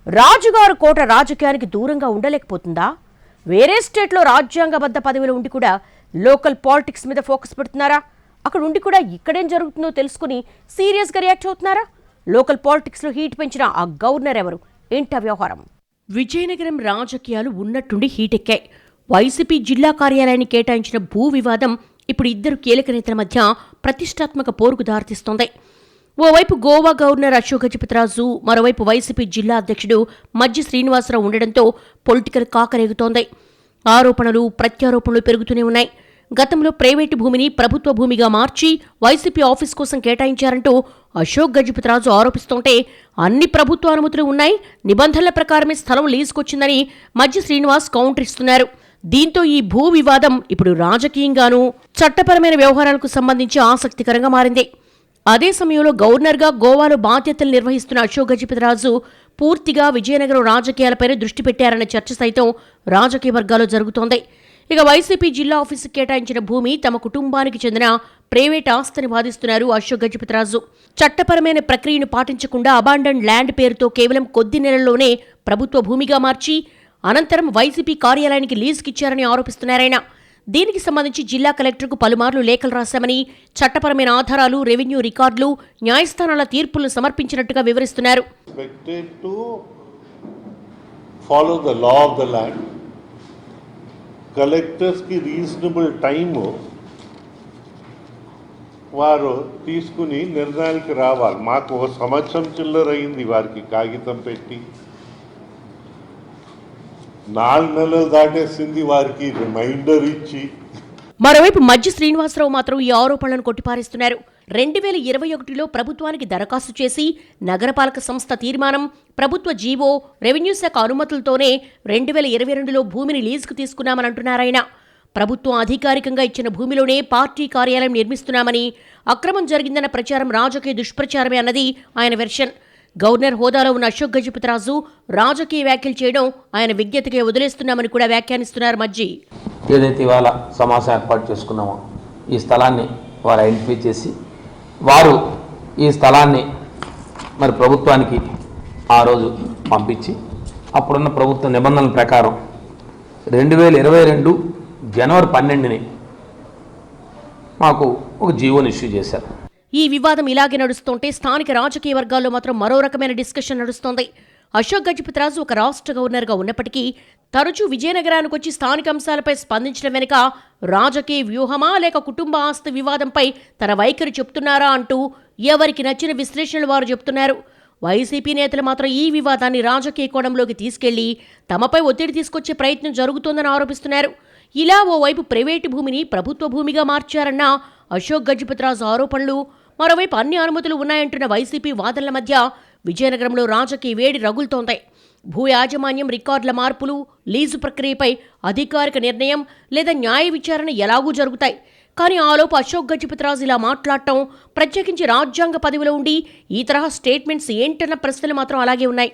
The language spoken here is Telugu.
రాజుగారు కోట రాజకీయానికి దూరంగా ఉండలేకపోతుందా? వేరే స్టేట్లో రాజ్యాంగబద్ధ పదవిలో ఉండి కూడా లోకల్ పాలిటిక్స్ మీద ఫోకస్ పెడుతున్నారా? అక్కడ ఉండి కూడా ఇక్కడేం జరుగుతుందో తెలుసుకుని సీరియస్గా రియాక్ట్ అవుతున్నారా? లోకల్ పాలిటిక్స్లో హీట్ పెంచిన ఆ గవర్నర్ ఎవరు? ఏంటా వ్యవహారం? విజయనగరం రాజకీయాలు ఉన్నట్టుండి హీట్ ఎక్కాయి. వైసీపీ జిల్లా కార్యాలయాన్ని కేటాయించిన భూ వివాదం ఇప్పుడు ఇద్దరు కీలక నేతల మధ్య ప్రతిష్టాత్మక పోరుకు దారితీస్తోంది. ఓవైపు గోవా గవర్నర్ అశోక్ గజపతిరాజు, మరోవైపు వైసీపీ జిల్లా అధ్యక్షుడు మజ్జి శ్రీనివాసరావు ఉండడంతో పొలిటికల్ కాకరేగుతోంది. ఆరోపణలు ప్రత్యారోపణలు పెరుగుతూనే ఉన్నాయి. గతంలో ప్రైవేటు భూమిని ప్రభుత్వ భూమిగా మార్చి వైసీపీ ఆఫీస్ కోసం కేటాయించారంటూ అశోక్ గజపతిరాజు ఆరోపిస్తుంటే అన్ని ప్రభుత్వ అనుమతులు ఉన్నాయి, నిబంధనల ప్రకారమే స్థలం లీజుకొచ్చిందని మజ్జి శ్రీనివాస్ కౌంటర్ ఇస్తున్నారు. దీంతో ఈ భూ వివాదం ఇప్పుడు రాజకీయంగానూ చట్టపరమైన వ్యవహారాలకు సంబంధించి ఆసక్తికరంగా మారింది. అదే సమయంలో గవర్నర్గా గోవాలో బాధ్యతలు నిర్వహిస్తున్న అశోక్ గజపతిరాజు పూర్తిగా విజయనగరం రాజకీయాలపైనే దృష్టి పెట్టారన్న చర్చ సైతం రాజకీయ వర్గాల్లో జరుగుతోంది. ఇక వైసీపీ జిల్లా ఆఫీసుకు కేటాయించిన భూమి తమ కుటుంబానికి చెందిన ప్రైవేట్ ఆస్తిని బాధిస్తున్నారు అశోక్ గజపతిరాజు. చట్టపరమైన ప్రక్రియను పాటించకుండా అబాండన్ ల్యాండ్ పేరుతో కేవలం కొద్ది నెలల్లోనే ప్రభుత్వ భూమిగా మార్చి అనంతరం వైసీపీ కార్యాలయానికి లీజుకిచ్చారని ఆరోపిస్తున్నారాయన. దీనికి సంబంధించి జిల్లా కలెక్టర్కు పలుమార్లు లేఖలు రాశామని, చట్టపరమైన ఆధారాలు, రెవెన్యూ రికార్డులు, న్యాయస్థానాల తీర్పులను సమర్పించినట్టుగా వివరిస్తున్నారు. కలెక్టర్స్కి రీజనబుల్ టైము వారు తీసుకుని నిర్ణయానికి రావాలి. మాకు ఒక సంవత్సరం చిల్లర అయింది వారికి కాగితం పెట్టి, 4 నెలలు దాటేసింది వారికి రిమైండర్ ఇచ్చి. మరోవైపు మజ్జి శ్రీనివాసరావు మాత్రం ఈ ఆరోపణలను కొట్టిపారేస్తున్నారు. 2021లో ప్రభుత్వానికి దరఖాస్తు చేసి నగరపాలక సంస్థ తీర్మానం, ప్రభుత్వ జీవో, రెవెన్యూ శాఖ అనుమతులతోనే 2022లో భూమిని లీజుకు తీసుకున్నామని అంటున్నారాయన. ప్రభుత్వం అధికారికంగా ఇచ్చిన భూమిలోనే పార్టీ కార్యాలయం నిర్మిస్తున్నామని, అక్రమం జరిగిందన్న ప్రచారం రాజకీయ దుష్ప్రచారమే అన్నది ఆయన వెర్షన్. గవర్నర్ హోదాలో ఉన్న అశోక్ గజపతిరాజు రాజకీయ వ్యాఖ్యలు చేయడం ఆయన విజ్ఞతకే వదిలేస్తున్నామని కూడా వ్యాఖ్యానిస్తున్నారు మజ్జి. ఏదైతే ఇవాళ సమావేశం ఏర్పాటు చేసుకున్నామో ఈ స్థలాన్ని వారు ఐడెంటిఫై చేసి వారు ఈ స్థలాన్ని మరి ప్రభుత్వానికి ఆ రోజు పంపించి అప్పుడున్న ప్రభుత్వ నిబంధనల ప్రకారం 2022 జనవరి 12ని మాకు ఒక జీవోని ఇష్యూ చేశారు. ఈ వివాదం ఇలాగే నడుస్తుంటే స్థానిక రాజకీయ వర్గాల్లో మాత్రం మరో రకమైన డిస్కషన్ నడుస్తోంది. అశోక్ గజపతిరాజు ఒక రాష్ట్ర గవర్నర్గా ఉన్నప్పటికీ తరచూ విజయనగరానికి వచ్చి స్థానిక అంశాలపై స్పందించడం వెనుక రాజకీయ వ్యూహమా లేక కుటుంబ ఆస్తి వివాదంపై తన వైఖరి చెప్తున్నారా అంటూ ఎవరికి నచ్చిన విశ్లేషణలు వారు చెప్తున్నారు. వైసీపీ నేతలు మాత్రం ఈ వివాదాన్ని రాజకీయ కోణంలోకి తీసుకెళ్లి తమపై ఒత్తిడి తీసుకొచ్చే ప్రయత్నం జరుగుతోందని ఆరోపిస్తున్నారు. ఇలా ఓవైపు ప్రైవేటు భూమిని ప్రభుత్వ భూమిగా మార్చారన్న అశోక్ గజపతిరాజు ఆరోపణలు, మరోవైపు అన్ని అనుమతులు ఉన్నాయంటున్న వైసీపీ వాదనల మధ్య విజయనగరంలో రాజకీయ వేడి రగులుతోంది. భూ యాజమాన్యం రికార్డుల మార్పులు, లీజు ప్రక్రియపై అధికారిక నిర్ణయం లేదా న్యాయ విచారణ ఎలాగూ జరుగుతాయి. కానీ ఆలోపు అశోక్ గజపతిరాజు ఇలా మాట్లాడటం, ప్రత్యేకించి రాజ్యాంగ పదవిలో ఉండి ఈ తరహా స్టేట్మెంట్స్ ఏంటన్న ప్రశ్నలు మాత్రం అలాగే ఉన్నాయి.